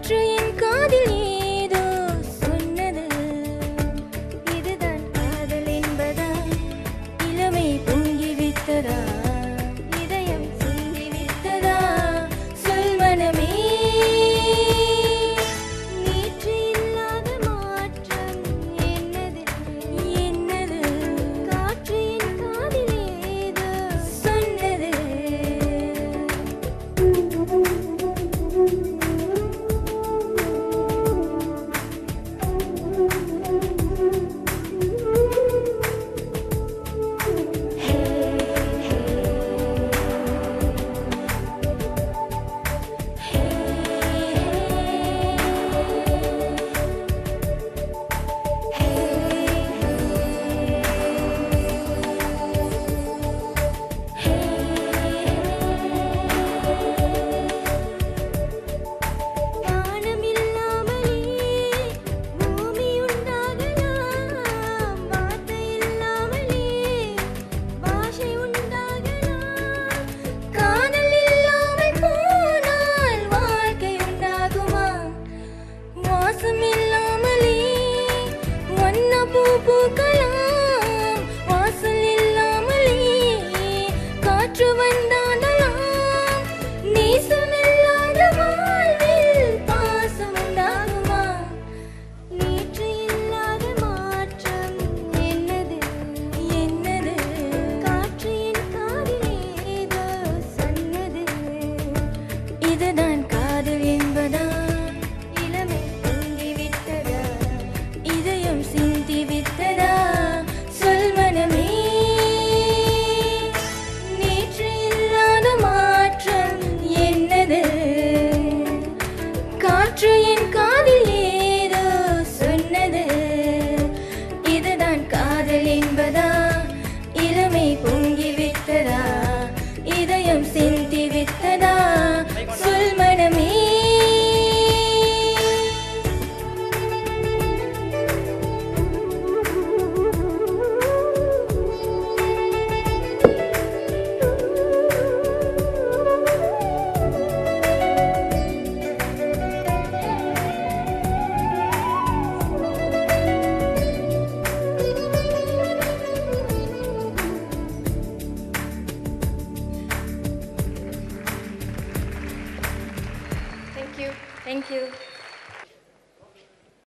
காற்று என் காதில் ஏதோ சொன்னது இதுதான் காதல் என்பதா இளமை பொங்கி விட்டதா இதயம் சிந்தி விட்டதா சொல் மனமே நேற்று இல்லாத மாற்றம் என்னது என்னது காற்று என் காதில் ஏதோ சொன்னது பூக்கலாம் வாசல் இல்லாமலே காற்று வந்தானலாம் நேசம் இல்லாத வாழ்வில் பாசம் உண்டாகுமா நேற்று இல்லாத மாற்றம் என்னது என்னது காற்று என் காதில் ஏதோ சொன்னது இதுதான் காதல் என்பதா இளமை பொங்கி விட்டதா இதயம் சிந்தி விட்டதா சொல் மனமே நேற்று இல்லாத மாற்றம் என்னது காற்று என் காதில் ஏதோ சொன்னது இதுதான் காதல் என்பதா இளமை பொங்கி விட்டதா இதயம் சிந்தி விட்டதா சொல் மனமே Thank you.